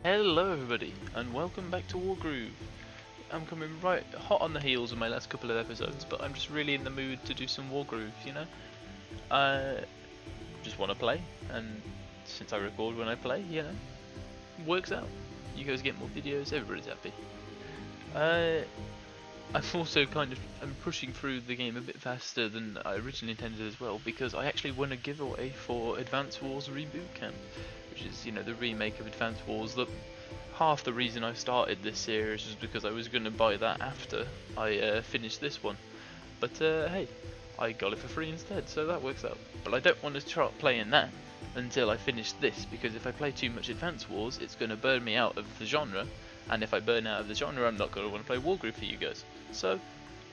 Hello everybody, and welcome back to Wargroove. I'm coming right hot on the heels of my last couple of episodes, but I'm just really in the mood to do some Wargroove, you know? I just want to play, and since I record when I play, you know, works out. You guys get more videos, everybody's happy. I'm also I'm pushing through the game a bit faster than I originally intended as well, because I actually won a giveaway for Advance Wars Reboot Camp, which is, you know, the remake of Advance Wars. That half the reason I started this series was because I was going to buy that after I finished this one. But hey, I got it for free instead, so that works out. But I don't want to start playing that until I finish this, because if I play too much Advance Wars, it's going to burn me out of the genre. And if I burn out of the genre, I'm not going to want to play Wargroove for you guys. So, I'm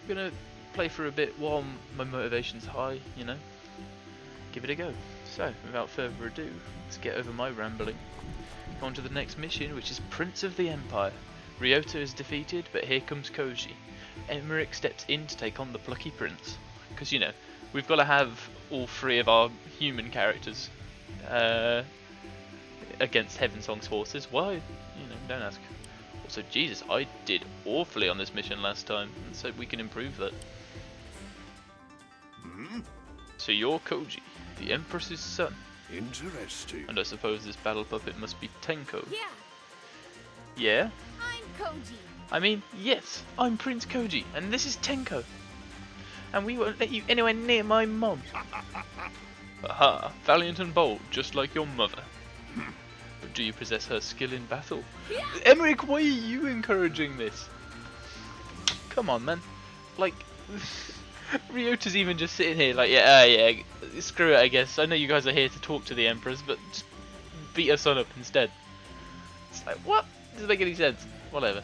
going to play for a bit while my motivation's high, you know. Give it a go. So, without further ado, let's get over my rambling. On to the next mission, which is Prince of the Empire. Ryota is defeated, but here comes Koji. Emeric steps in to take on the plucky prince. Because, you know, we've got to have all three of our human characters against Heaven Song's forces. Why? You know, don't ask. Also, Jesus, I did awfully on this mission last time, and so we can improve that. So you're Koji, the Empress's son. Interesting. And I suppose this battle puppet must be Tenko. Yeah, Yeah? I'm Koji. I mean, yes, I'm Prince Koji, and this is Tenko. And we won't let you anywhere near my mom. Aha, valiant and bold, just like your mother. But do you possess her skill in battle? Yeah. Emeric, why are you encouraging this? Come on, man. Like, Ryota's even just sitting here like, yeah, screw it, I guess. I know you guys are here to talk to the Empress, but just beat her son up instead. It's like, what? Doesn't make any sense. Whatever.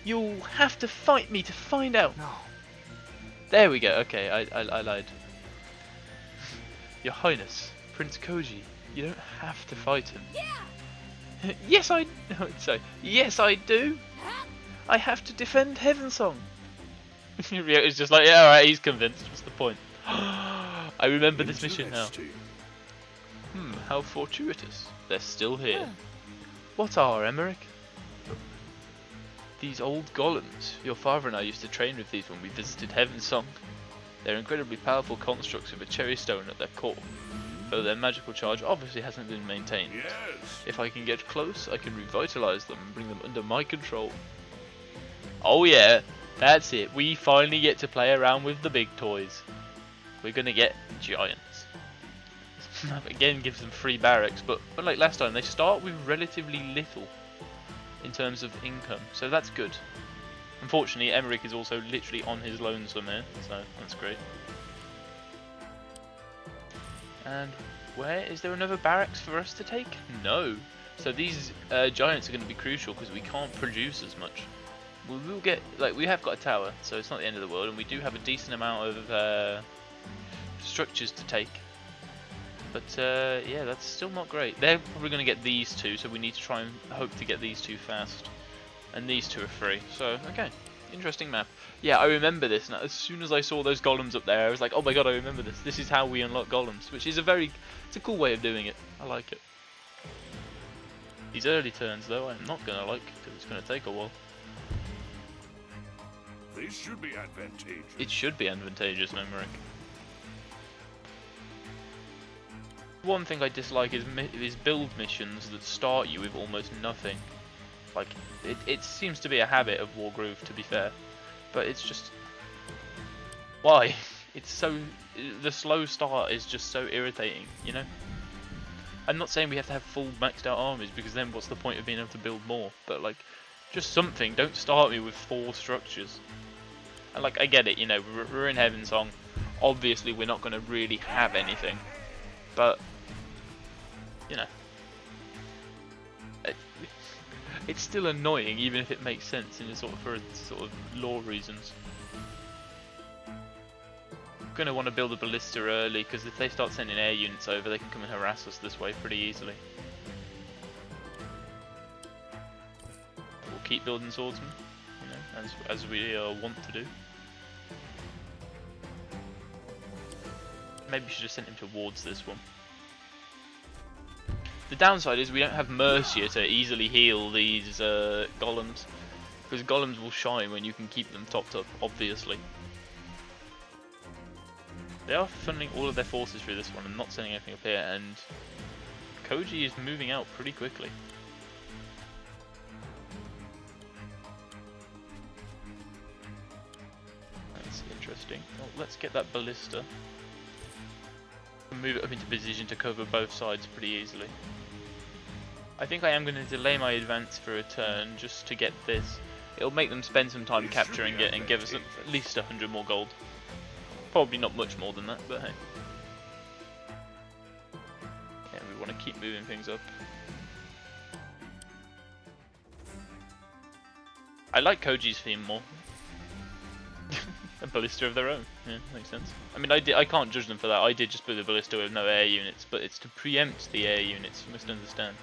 You'll have to fight me to find out. No. There we go. Okay, I lied. Your Highness, Prince Koji, you don't have to fight him. Yeah. Yes, sorry. Yes, I do. I have to defend Heaven Song. It's just like, yeah, alright, he's convinced. What's the point? I remember this mission now. How fortuitous. They're still here. What are, Emeric? These old golems. Your father and I used to train with these when we visited Heaven Song. They're incredibly powerful constructs with a cherry stone at their core, though their magical charge obviously hasn't been maintained. Yes. If I can get close, I can revitalize them and bring them under my control. Oh yeah, that's it. We finally get to play around with the big toys. We're gonna get giants. This map again gives them free barracks, but like last time, they start with relatively little in terms of income, so that's good. Unfortunately, Emeric is also literally on his lonesome here, so that's great. And where is there another barracks for us to take? No. So these giants are going to be crucial because we can't produce as much. We will get, like, we have got a tower, so it's not the end of the world, and we do have a decent amount of structures to take. But yeah, that's still not great. They're probably going to get these two, so we need to try and hope to get these two fast. And these two are free, so okay. Interesting map. Yeah, I remember this. Now, as soon as I saw those golems up there, I was like, oh my god, I remember this. This is how we unlock golems, which is it's a cool way of doing it. I like it. These early turns, though, I'm not going to like, because it's going to take a while. This should be advantageous. It should be advantageous, Emeric. One thing I dislike is build missions that start you with almost nothing. Like, it seems to be a habit of Wargroove, to be fair, but it's just, why? The slow start is just so irritating, you know? I'm not saying we have to have full maxed out armies, because then what's the point of being able to build more, but like, just something. Don't start me with 4 structures. And like, I get it, you know, we're in Heaven Song, obviously we're not going to really have anything, but, you know, it's still annoying, even if it makes sense in for sort of lore reasons. I'm gonna want to build a ballista early, because if they start sending air units over, they can come and harass us this way pretty easily. We'll keep building swordsmen, you know, as we want to do. Maybe we should have sent him towards this one. The downside is we don't have Mercia to easily heal these golems, because golems will shine when you can keep them topped up, obviously. They are funneling all of their forces through this one and not sending anything up here, and Koji is moving out pretty quickly. That's interesting. Well, let's get that ballista. Move it up into position to cover both sides pretty easily. I think I am going to delay my advance for a turn just to get this. It'll make them spend some time capturing it and give us at least 100 more gold. Probably not much more than that, but hey. Yeah, we want to keep moving things up. I like Koji's theme more. A ballista of their own. Yeah, makes sense. I mean, I can't judge them for that. I did just put the ballista with no air units, but it's to preempt the air units. You must understand.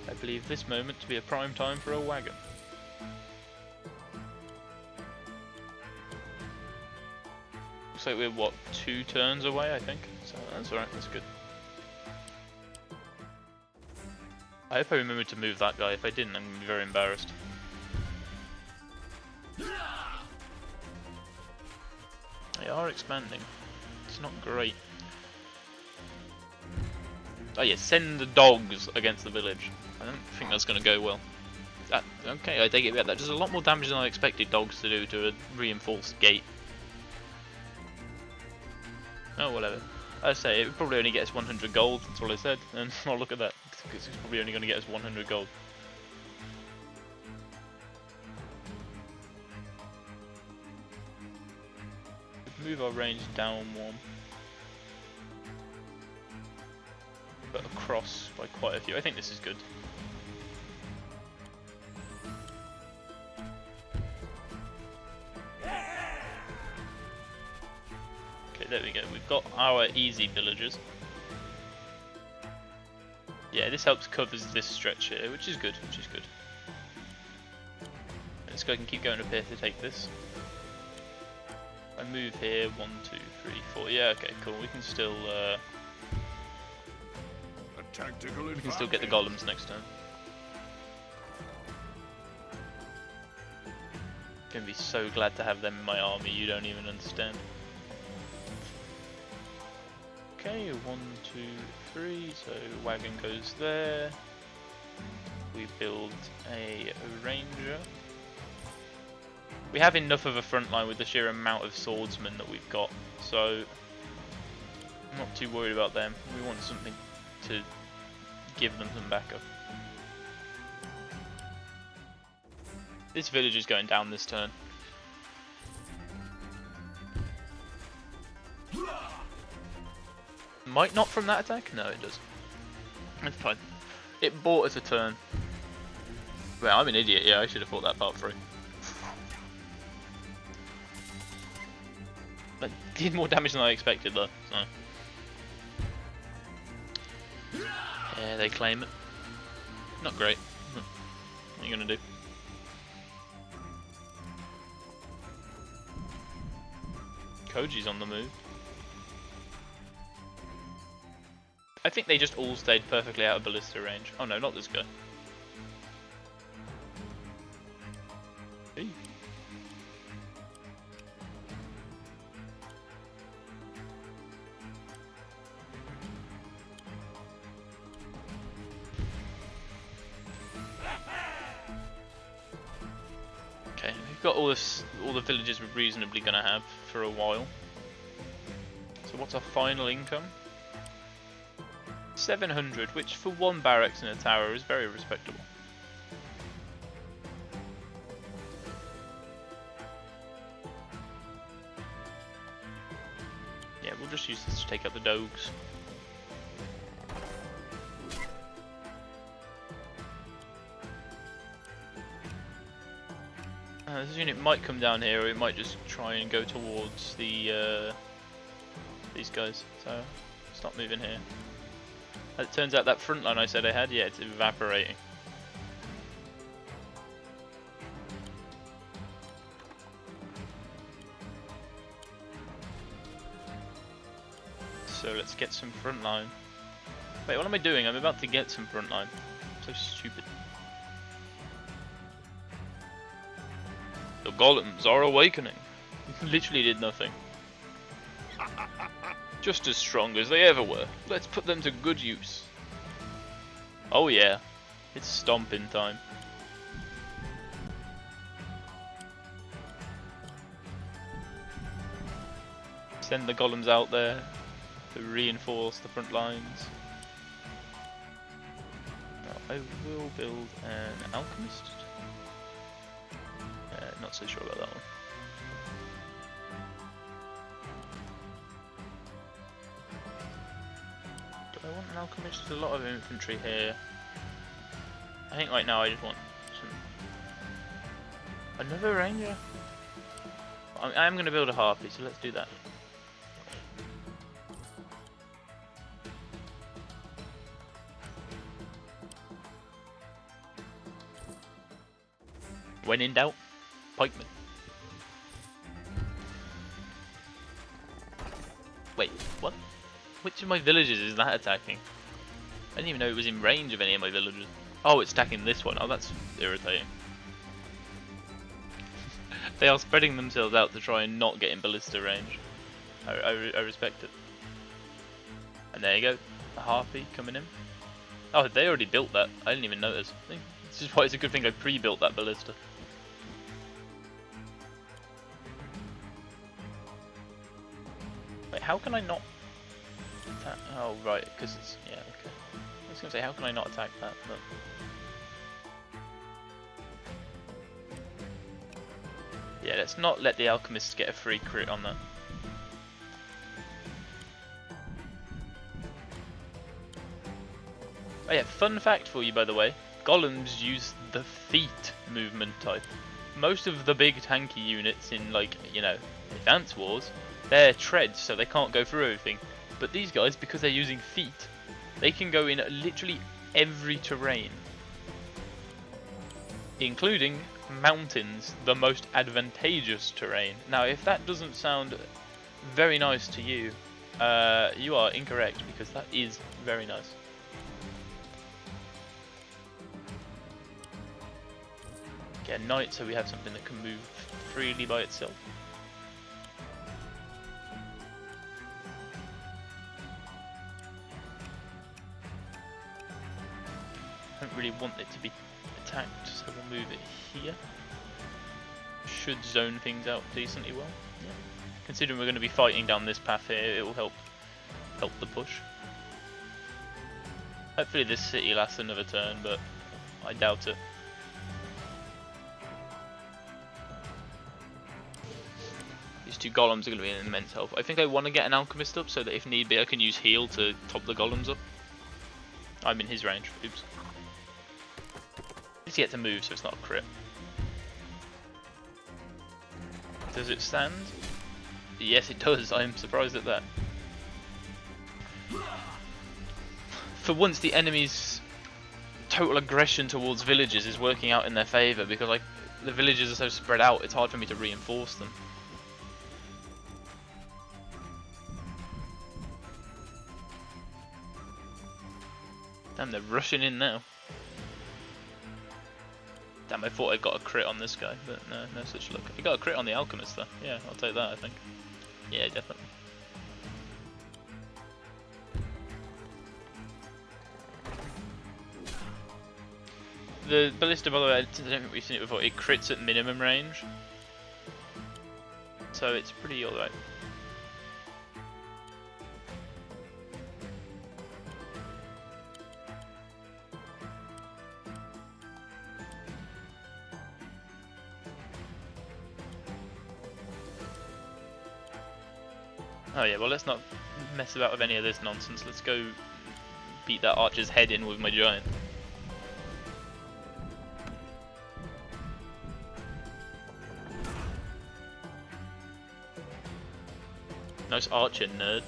I believe this moment to be a prime time for a wagon. Looks like we're, what, 2 turns away, I think? So that's alright, that's good. I hope I remembered to move that guy. If I didn't, I'm going to be very embarrassed. They are expanding. It's not great. Oh yeah, send the dogs against the village. I don't think that's going to go well. Okay, I take it back. That does a lot more damage than I expected dogs to do to a reinforced gate. Oh, whatever. I say, it would probably only get us 100 gold, that's all I said. And oh, look at that. It's probably only going to get us 100 gold. Move our range down one. But across by quite a few. I think this is good. Okay, there we go. We've got our easy villagers. Yeah, this helps covers this stretch here, which is good, which is good. This guy can keep going up here to take this. I move here, 1, 2, 3, 4. Yeah, okay, cool. We can still get the golems next turn. Gonna be so glad to have them in my army. You don't even understand. Okay, 1, 2, 3. So wagon goes there. We build a ranger. We have enough of a front line with the sheer amount of swordsmen that we've got, so I'm not too worried about them. We want something to give them some backup. This village is going down this turn. Might not from that attack? No, it does. It's fine. It bought us a turn. Well, I'm an idiot, yeah, I should have thought that part through. That did more damage than I expected though, so. Yeah, they claim it. Not great. What are you gonna do? Koji's on the move. I think they just all stayed perfectly out of ballista range. Oh no, not this guy. Hey. Okay, we've got all the villages we're reasonably gonna have for a while. So what's our final income? 700, which for one barracks and a tower is very respectable. Yeah, we'll just use this to take out the dogs. This unit might come down here, or it might just try and go towards the these guys. So stop moving here. It turns out that front line I said I had, yeah, it's evaporating. So let's get some front line. Wait, what am I doing? I'm about to get some front line. So stupid. The golems are awakening. Literally did nothing. Just as strong as they ever were. Let's put them to good use. Oh yeah, it's stomping time. Send the golems out there to reinforce the front lines. Now, I will build an alchemist. Not so sure about that one. Do I want an alchemist? There's a lot of infantry here. I think right now I just want some... Another ranger? I am going to build a harpy, so let's do that. When in doubt, pikeman. Wait, what? Which of my villages is that attacking? I didn't even know it was in range of any of my villages. Oh, it's attacking this one. Oh, that's irritating. They are spreading themselves out to try and not get in ballista range. I respect it. And there you go, a harpy coming in. Oh, they already built that. I didn't even notice. This is why it's a good thing I pre-built that ballista. Wait, how can I not attack? Oh, right, because it's... yeah, okay. I was going to say, how can I not attack that? But... yeah, let's not let the alchemists get a free crit on that. Oh yeah, fun fact for you by the way, golems use the feet movement type. Most of the big tanky units in, like, you know, Advance Wars, they're treads, so they can't go through everything. But these guys, because they're using feet, they can go in literally every terrain. Including mountains, the most advantageous terrain. Now, if that doesn't sound very nice to you, you are incorrect, because that is very nice. Get a knight so we have something that can move freely by itself. I don't really want it to be attacked, so we'll move it here. Should zone things out decently well. Yeah. Considering we're going to be fighting down this path here, it will help the push. Hopefully this city lasts another turn, but I doubt it. These two golems are going to be an immense help. I think I want to get an alchemist up so that if need be I can use heal to top the golems up. I'm in his range. Oops. At least he had to move, so it's not a crit. Does it stand? Yes, it does. I'm surprised at that. For once, the enemy's total aggression towards villages is working out in their favour, because like the villages are so spread out, it's hard for me to reinforce them. Damn, they're rushing in now. Damn, I thought I got a crit on this guy, but no, no such luck. I got a crit on the alchemist though. Yeah, I'll take that, I think. Yeah, definitely. The ballista, by the way, I don't think we've seen it before, it crits at minimum range. So it's pretty alright. Oh yeah, well let's not mess about with any of this nonsense. Let's go beat that archer's head in with my giant. Nice archer, nerd.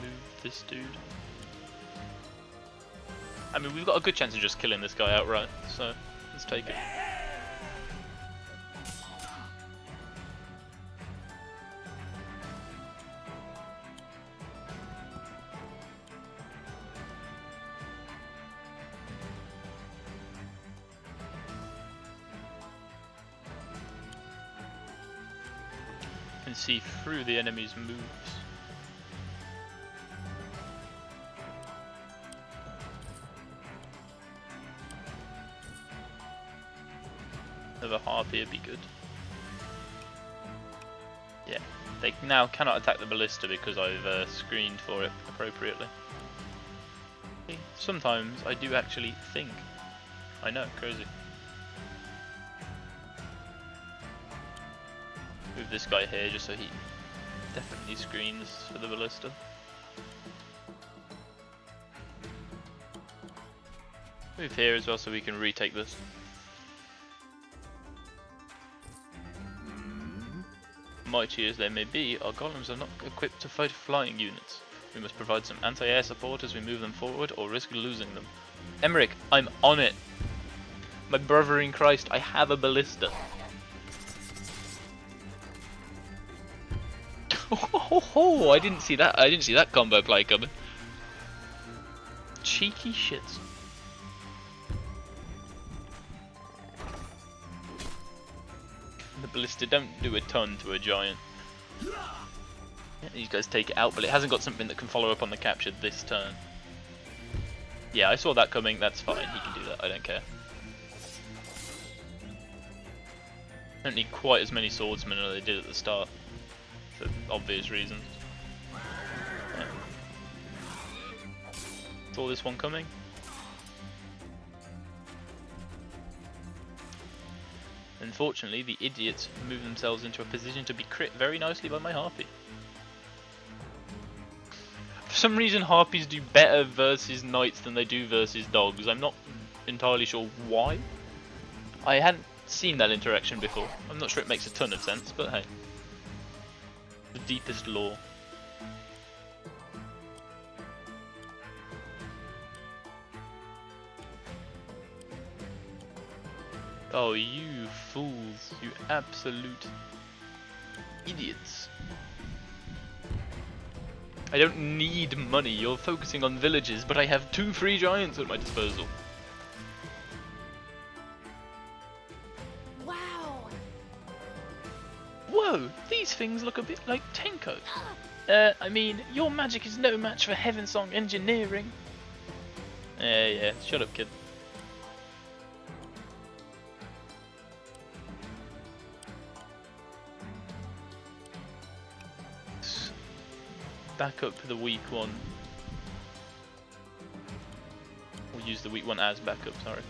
move this dude. I mean, we've got a good chance of just killing this guy outright, so let's take it. Can see through the enemy's moves. Another harpy would be good. Yeah, they now cannot attack the ballista because I've screened for it appropriately. Sometimes I do actually think. I know, crazy. Move this guy here just so he definitely screens for the ballista. Move here as well so we can retake this. Mighty as they may be, our golems are not equipped to fight flying units. We must provide some anti-air support as we move them forward or risk losing them. Emeric, I'm on it! My brother in Christ, I have a ballista. Oh, I didn't see that. I didn't see that combo play coming. Cheeky shits. The ballista don't do a ton to a giant. Yeah, these guys take it out, but it hasn't got something that can follow up on the capture this turn. Yeah, I saw that coming. That's fine. He can do that. I don't care. Don't need quite as many swordsmen as they did at the start, for obvious reasons. Yeah. Saw this one coming. Unfortunately, the idiots move themselves into a position to be crit very nicely by my harpy. For some reason, harpies do better versus knights than they do versus dogs. I'm not entirely sure why. I hadn't seen that interaction before. I'm not sure it makes a ton of sense, but hey. The deepest lore. Oh, you fools, you absolute idiots. I don't need money, you're focusing on villages, but I have 2 free giants at my disposal. Wow! Whoa, these things look a bit like Tenko. I mean, your magic is no match for Heaven Song engineering. Yeah, shut up, kid. Back up the weak one. We'll use the weak one as backup, sorry.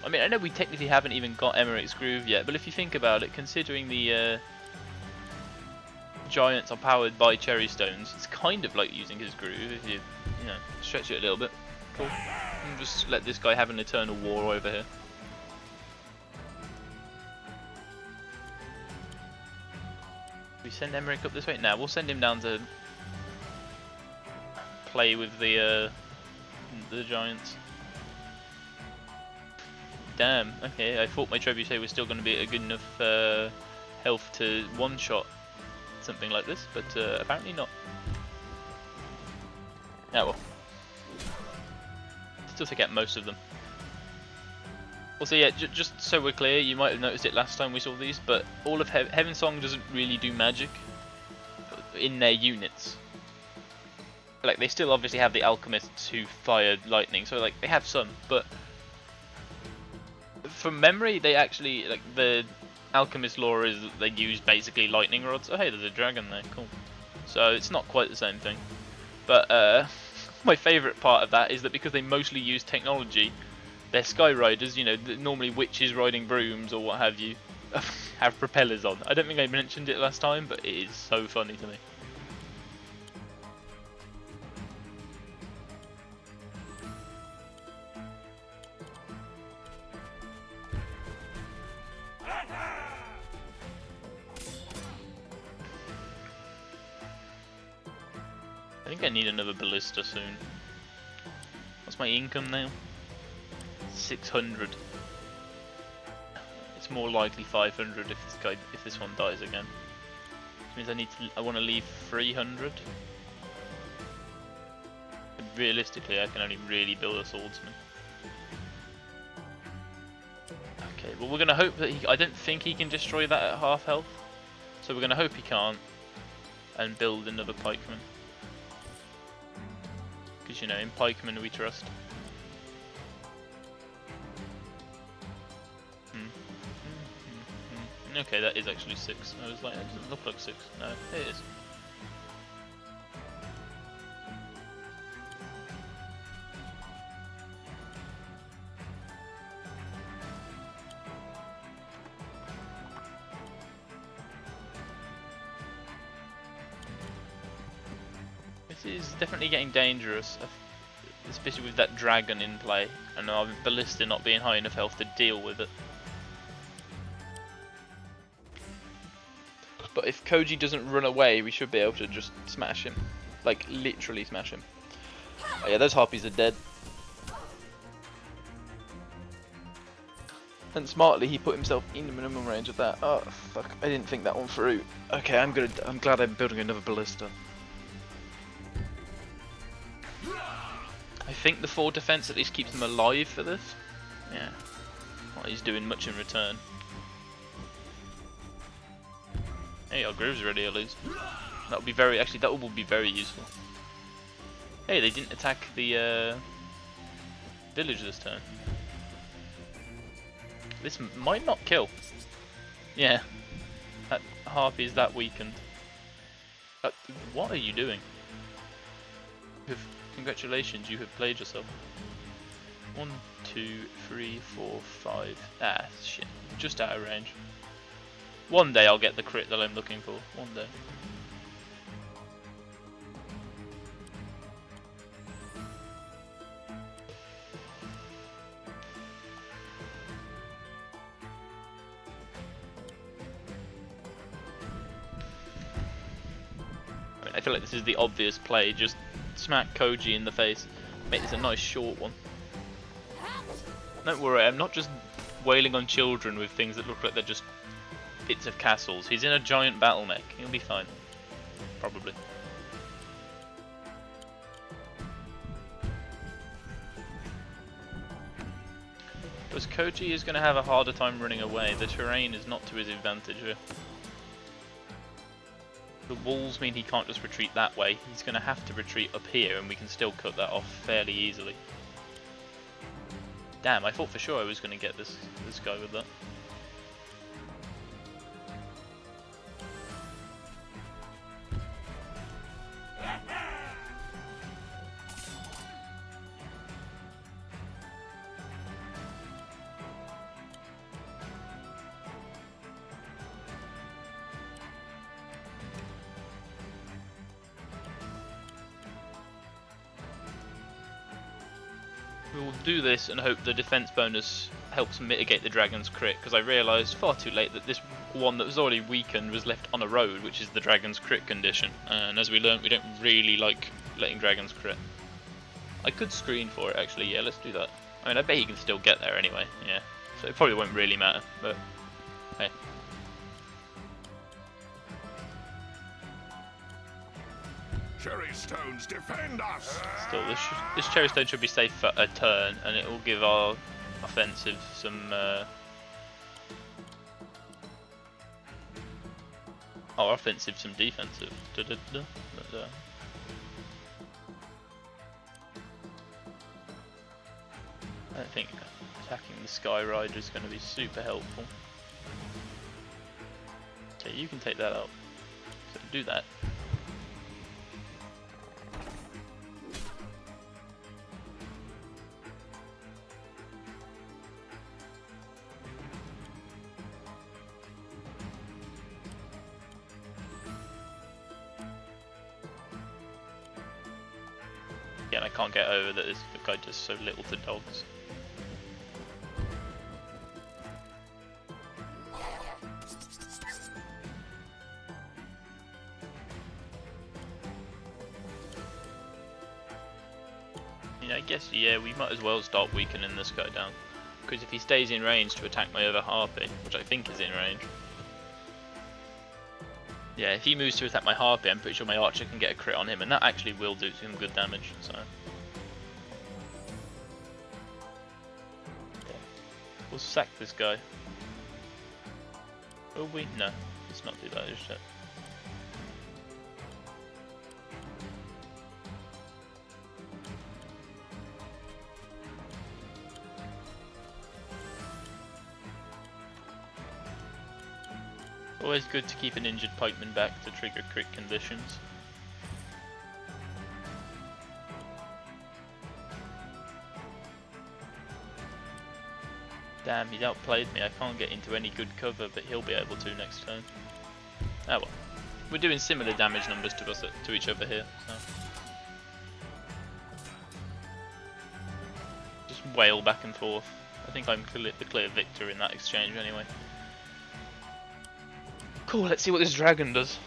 I mean, I know we technically haven't even got Emeric's Groove yet, but if you think about it, considering the giants are powered by cherry stones, it's kind of like using his groove if you know, stretch it a little bit. Cool. And just let this guy have an eternal war over here. We send Emeric up this way? Now we'll send him down to play with the giants. Damn, okay, I thought my trebuchet was still going to be a good enough health to one-shot something like this, but apparently not. Yeah, well. Still take out most of them. Also, yeah, just so we're clear, you might have noticed it last time we saw these, but all of Heaven Song doesn't really do magic in their units. Like, they still obviously have the alchemists who fire lightning, so like they have some, but from memory, they actually, like, the alchemist lore is that they use basically lightning rods. Oh hey, there's a dragon there, cool. So it's not quite the same thing. But my favourite part of that is that because they mostly use technology, their sky riders, you know, normally witches riding brooms or what have you, have propellers on. I don't think I mentioned it last time, but it is so funny to me. think I need another ballista soon. What's my income now? 600. It's more likely 500 if this one dies again. Which means I want to leave 300. And realistically, I can only really build a swordsman. Okay, well we're gonna hope that I don't think he can destroy that at half health. So we're gonna hope he can't, and build another pikeman. Because, you know, in pikemen we trust. Okay, that is actually 6. I was like, it doesn't look like 6. No, it is. This is definitely getting dangerous, especially with that dragon in play, and our ballista not being high enough health to deal with it. But if Koji doesn't run away, we should be able to just smash him. Like, literally smash him. Oh yeah, those harpies are dead. And smartly, he put himself in the minimum range of that. Oh, fuck. I didn't think that one through. Okay, I'm glad I'm building another ballista. I think the 4 defense at least keeps him alive for this. Yeah. Well, he's doing much in return. Hey, our groove's ready at least. That would be very, actually that will be very useful. Hey, they didn't attack the village this turn. This might not kill. Yeah, that harpy is that weakened. What are you doing? Congratulations, you have played yourself. 1, 2, 3, 4, 5. Ah, shit. Just out of range. One day I'll get the crit that I'm looking for. One day. I mean, I feel like this is the obvious play. Just smack Koji in the face. Make this a nice short one. Don't worry, I'm not just wailing on children with things that look like they're just bits of castles. He's in a giant battle mech. He'll be fine. Probably. Because Koji is going to have a harder time running away. The terrain is not to his advantage here. The walls mean he can't just retreat that way. He's going to have to retreat up here, and we can still cut that off fairly easily. Damn, I thought for sure I was going to get this guy with that. We'll do this and hope the defense bonus helps mitigate the dragon's crit, because I realised far too late that this one that was already weakened was left on a road, which is the dragon's crit condition, and as we learned, we don't really like letting dragons crit. I could screen for it actually, yeah, let's do that. I mean, I bet he can still get there anyway, yeah, so it probably won't really matter, but hey. Cherry stones, defend us! Still, this cherry stone should be safe for a turn, and it will give our offensive some. Our offensive some defensive. I don't think attacking the Sky Rider is going to be super helpful. So you can take that out. So do that. Again, I can't get over that this guy does so little to dogs. guess, yeah, we might as well start weakening this guy down. Because if he stays in range to attack my other harpy, which I think is in range. Yeah, if he moves to attack my harpy, I'm pretty sure my archer can get a crit on him, and that actually will do some good damage, so... Yeah. We'll sack this guy. Will we? No, let's not do that just yet. Always good to keep an injured pikeman back to trigger crit conditions. Damn, he's outplayed me. I can't get into any good cover, but he'll be able to next turn. Ah well. We're doing similar damage numbers to us to each other here, so. Just wail back and forth. I think I'm the clear victor in that exchange anyway. Cool, let's see what this dragon does.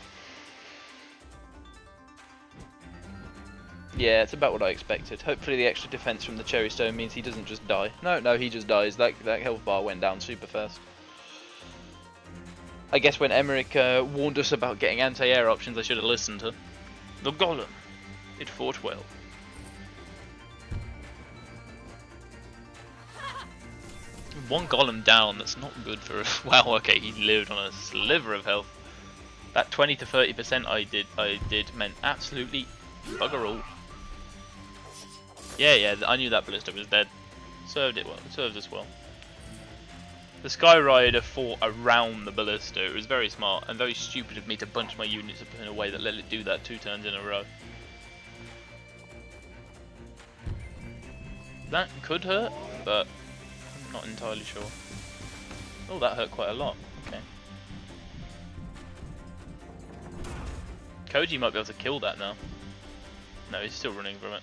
Yeah, it's about what I expected. Hopefully the extra defense from the cherry stone means he doesn't just die. No, he just dies. That health bar went down super fast. I guess when Emeric warned us about getting anti-air options, I should have listened to. The golem. It fought well. One golem down, that's not good for... Wow, okay, he lived on a sliver of health. That 20 to 30% I did meant absolutely bugger all. Yeah, I knew that ballista was dead. Served us well. The Sky Rider fought around the ballista. It was very smart and very stupid of me to bunch my units up in a way that let it do that 2 turns in a row. That could hurt, but I'm not entirely sure. Oh, that hurt quite a lot. Okay. Koji might be able to kill that now. No, he's still running from it.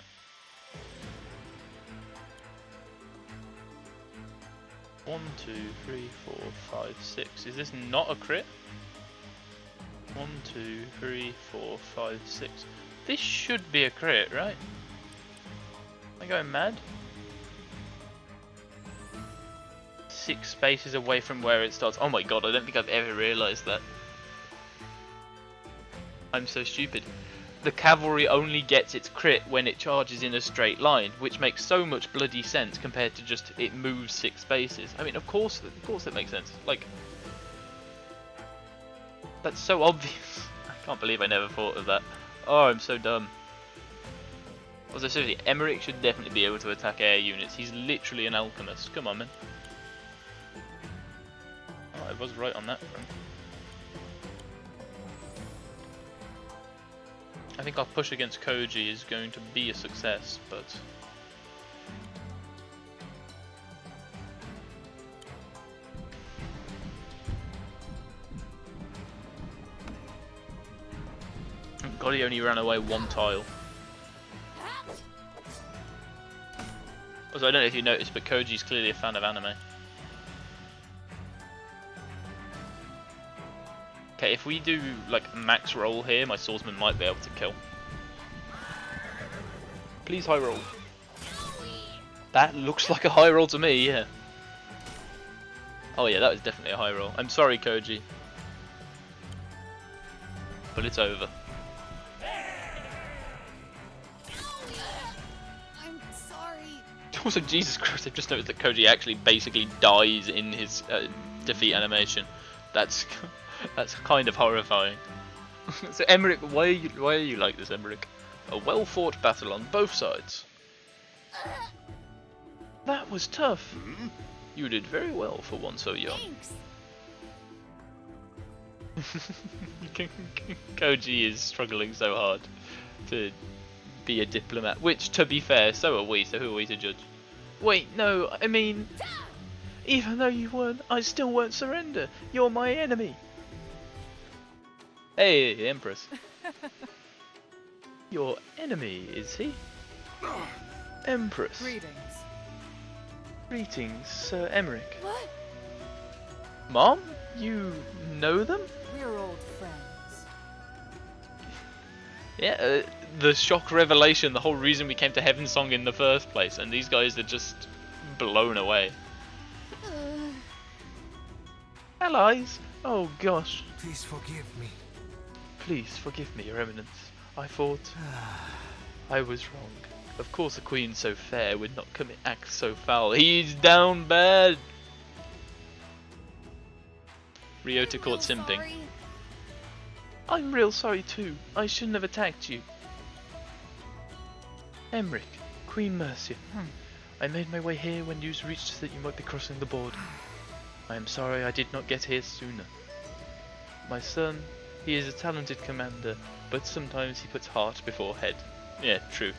One, 2, 3, 4, 5, 6. Is this not a crit? 1, 2, 3, 4, 5, 6. This should be a crit, right? Am I going mad? 6 spaces away from where it starts. Oh my god, I don't think I've ever realised that. I'm so stupid. The cavalry only gets its crit when it charges in a straight line, which makes so much bloody sense compared to just it moves 6 spaces. I mean, of course it makes sense. Like, that's so obvious. I can't believe I never thought of that. Oh, I'm so dumb. Also, seriously, Emeric should definitely be able to attack air units. He's literally an alchemist. Come on, man. Oh, I was right on that front. I think our push against Koji is going to be a success, but... God, he only ran away 1 tile. Also, I don't know if you noticed, but Koji's clearly a fan of anime. Okay, if we do like max roll here, my swordsman might be able to kill. Please high roll. That looks like a high roll to me, yeah. Oh yeah, that was definitely a high roll. I'm sorry, Koji. But it's over. I'm sorry. Also, Jesus Christ, I've just noticed that Koji actually basically dies in his defeat animation. That's kind of horrifying. So Emeric, why are you like this, Emeric? A well-fought battle on both sides. That was tough. You did very well for one so young. Thanks. Koji is struggling so hard to be a diplomat, which, to be fair, so are we, so who are we to judge? Wait, no, I mean, even though you won, I still won't surrender. You're my enemy. Hey, Empress. Your enemy, is he? Empress. Greetings. Greetings, Sir Emeric. What? Mom? You know them? We're old friends. Yeah, the shock revelation, the whole reason we came to Heaven Song in the first place, and these guys are just blown away. Allies? Oh gosh. Please forgive me. Please forgive me, Your Eminence. I thought I was wrong. Of course a queen so fair would not commit acts so foul. He's down bad! Ryota caught simping. Sorry. I'm real sorry too. I shouldn't have attacked you. Emeric, Queen Mercia. I made my way here when news reached that you might be crossing the border. I am sorry I did not get here sooner. My son, he is a talented commander, but sometimes he puts heart before head. Yeah, true.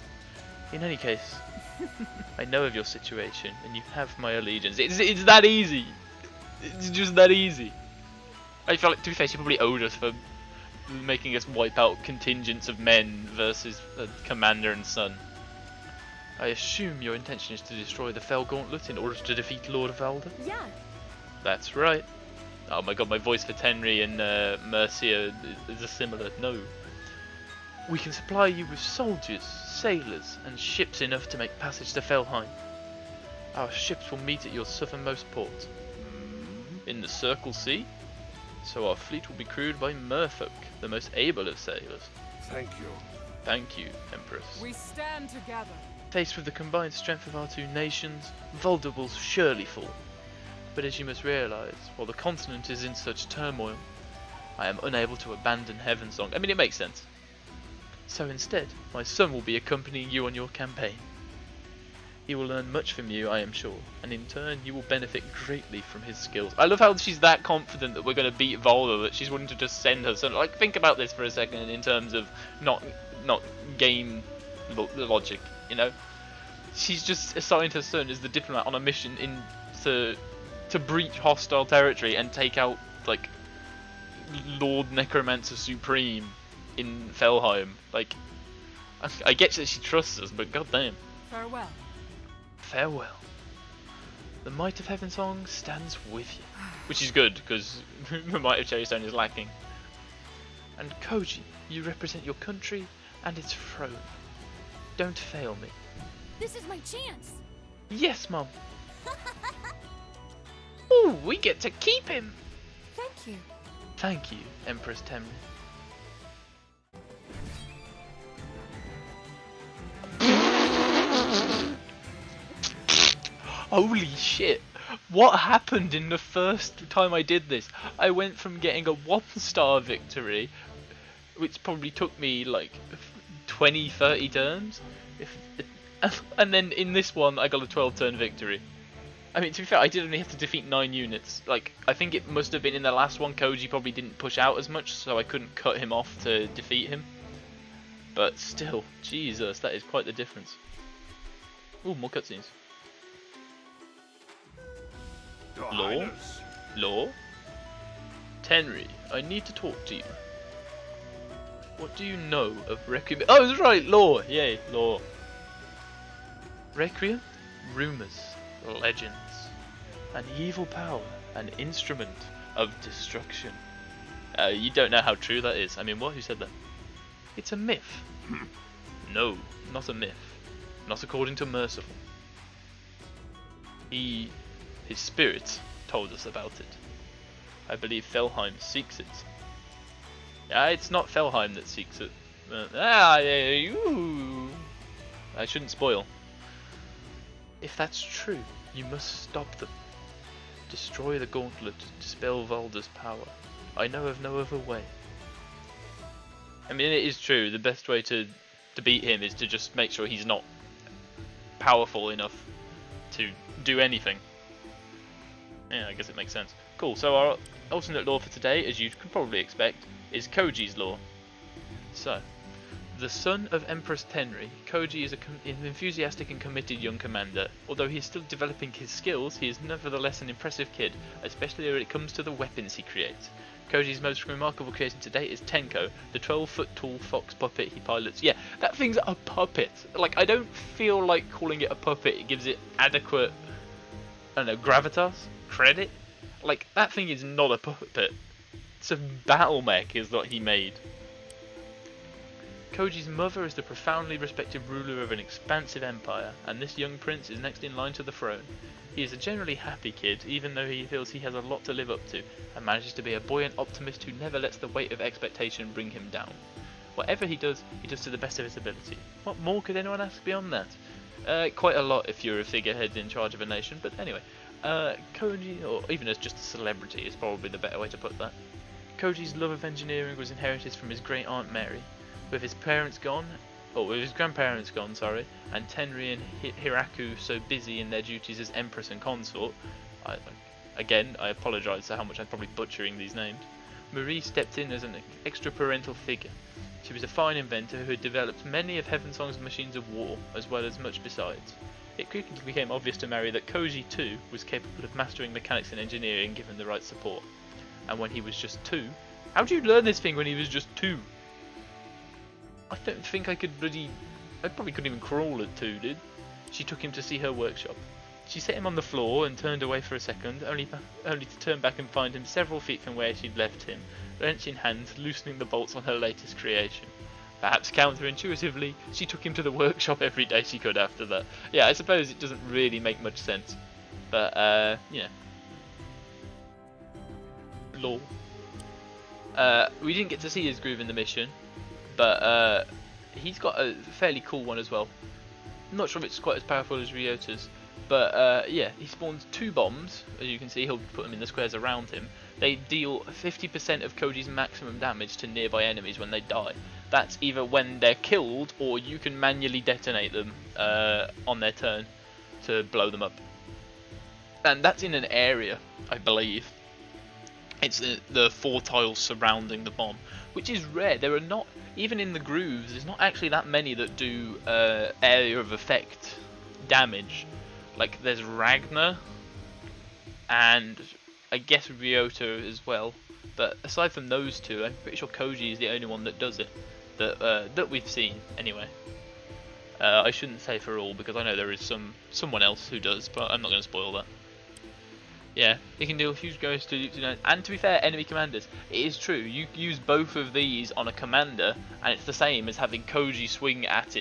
In any case, I know of your situation, and you have my allegiance. It's that easy! It's just that easy. I feel like, to be fair, she probably owed us for making us wipe out contingents of men versus a commander and son. I assume your intention is to destroy the Fell Gauntlet in order to defeat Lord Valda? Yeah. That's right. Oh my god, my voice for Tenri and Mercia is a similar. No. We can supply you with soldiers, sailors, and ships enough to make passage to Felheim. Our ships will meet at your southernmost port. In the Circle Sea? So our fleet will be crewed by merfolk, the most able of sailors. Thank you. Thank you, Empress. We stand together. Faced with the combined strength of our two nations, Volda will surely fall. But as you must realise, while the continent is in such turmoil, I am unable to abandon Heaven Song. I mean, it makes sense. So instead, my son will be accompanying you on your campaign. He will learn much from you, I am sure, and in turn you will benefit greatly from his skills. I love how she's that confident that we're going to beat Volda that she's willing to just send her son. Like, think about this for a second in terms of not game logic, you know? She's just assigned her son as the diplomat on a mission to breach hostile territory and take out, like, Lord Necromancer Supreme in Felheim. Like, I get that she trusts us, but goddamn. Farewell. Farewell. The might of Heaven Song stands with you. Which is good, because the might of Cherry Stone is lacking. And Koji, you represent your country and its throne. Don't fail me. This is my chance. Yes, Mum. Ooh, we get to keep him. Thank you. Thank you, Empress Temri. Holy shit! What happened in the first time I did this? I went from getting a 1-star victory, which probably took me like 20-30 turns, and then in this one I got a 12-turn victory. I mean, to be fair, I did only have to defeat 9 units. Like, I think it must have been in the last one Koji probably didn't push out as much, so I couldn't cut him off to defeat him. But still, Jesus, that is quite the difference. Ooh, more cutscenes. Your Law? Highness. Law? Tenri, I need to talk to you. What do you know of Requiem? Oh, that's right, Law! Yay, Law. Requiem? Rumours, legends. An evil power, an instrument of destruction. You don't know how true that is. I mean, what? Who said that? It's a myth. No, not a myth. Not according to Merciful. His spirit told us about it. I believe Felheim seeks it. It's not Felheim that seeks it. I shouldn't spoil. If that's true, you must stop them. Destroy the gauntlet, dispel Valda's power. I know of no other way. I mean, it is true, the best way to beat him is to just make sure he's not powerful enough to do anything. Yeah, I guess it makes sense. Cool, so our alternate law for today, as you can probably expect, is Koji's law. So, the son of Empress Tenri, Koji is an enthusiastic and committed young commander. Although he is still developing his skills, he is nevertheless an impressive kid, especially when it comes to the weapons he creates. Koji's most remarkable creation to date is Tenko, the 12-foot tall fox puppet he pilots. Yeah, that thing's a puppet. Like, I don't feel like calling it a puppet. It gives it adequate, I don't know, gravitas? Credit? Like, that thing is not a puppet. It's a battle mech is what he made. Koji's mother is the profoundly respected ruler of an expansive empire, and this young prince is next in line to the throne. He is a generally happy kid, even though he feels he has a lot to live up to, and manages to be a buoyant optimist who never lets the weight of expectation bring him down. Whatever he does to the best of his ability. What more could anyone ask beyond that? Quite a lot if you're a figurehead in charge of a nation, but anyway. Koji, or even as just a celebrity, is probably the better way to put that. Koji's love of engineering was inherited from his great aunt Mary. With his grandparents gone, and Tenri and Hiraku so busy in their duties as Empress and Consort, I apologise for how much I'm probably butchering these names, Marie stepped in as an extra parental figure. She was a fine inventor who had developed many of Heavensong's machines of war, as well as much besides. It quickly became obvious to Mary that Koji too was capable of mastering mechanics and engineering given the right support. And when he was just 2, how do you learn this thing when he was just 2? I don't think I probably couldn't even crawl at 2, dude. She took him to see her workshop. She set him on the floor and turned away for a second, only to turn back and find him several feet from where she'd left him, wrench in hand, loosening the bolts on her latest creation. Perhaps counterintuitively, she took him to the workshop every day she could after that. Yeah, I suppose it doesn't really make much sense. But, yeah. Lore. We didn't get to see his groove in the mission, but he's got a fairly cool one as well. I'm not sure if it's quite as powerful as Ryota's, but yeah, he spawns 2 bombs. As you can see, he'll put them in the squares around him. They deal 50% of Koji's maximum damage to nearby enemies when they die. That's either when they're killed, or you can manually detonate them on their turn to blow them up. And that's in an area, I believe. It's the 4 tiles surrounding the bomb, which is rare. There are not, even in the grooves, there's not actually that many that do area of effect damage. Like, there's Ragnar, and I guess Ryota as well. But aside from those 2, I'm pretty sure Koji is the only one that does it, that we've seen anyway. I shouldn't say for all, because I know there is someone else who does, but I'm not going to spoil that. Yeah, it can deal huge damage to, and to be fair, enemy commanders. It is true, you use both of these on a commander, and it's the same as having Koji swing at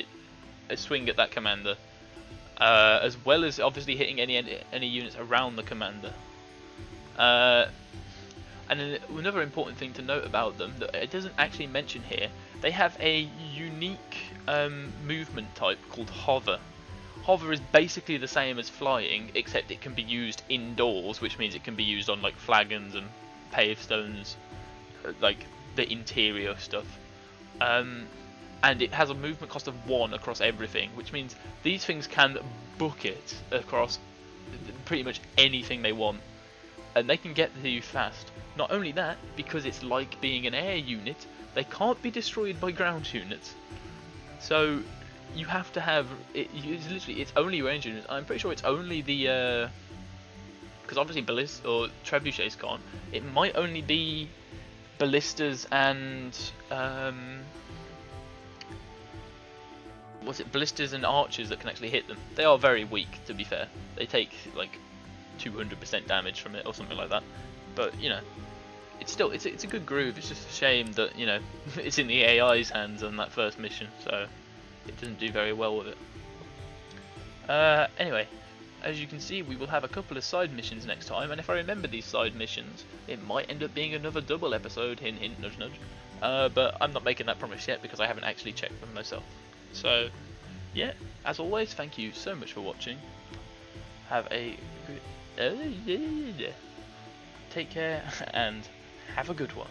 that commander, as well as obviously hitting any units around the commander. And then another important thing to note about them that it doesn't actually mention here, they have a unique movement type called hover. Hover is basically the same as flying, except it can be used indoors, which means it can be used on like flagons and pavestones, like the interior stuff. And it has a movement cost of 1 across everything, which means these things can book it across pretty much anything they want, and they can get to you fast. Not only that, because it's like being an air unit, they can't be destroyed by ground units. So you have to have it's only range units. I'm pretty sure it's only the because obviously ballistas or trebuchets can't. It might only be ballistas and ballistas and archers that can actually hit them. They are very weak, to be fair. They take like 200% damage from it or something like that. But you know, it's still it's a good groove. It's just a shame that, you know, it's in the AI's hands on that first mission, so it doesn't do very well with it. Anyway, as you can see, we will have a couple of side missions next time, and if I remember these side missions, it might end up being another double episode, hint hint, nudge nudge. But I'm not making that promise yet because I haven't actually checked them myself. So yeah, as always, thank you so much for watching. Have a good take care and have a good one.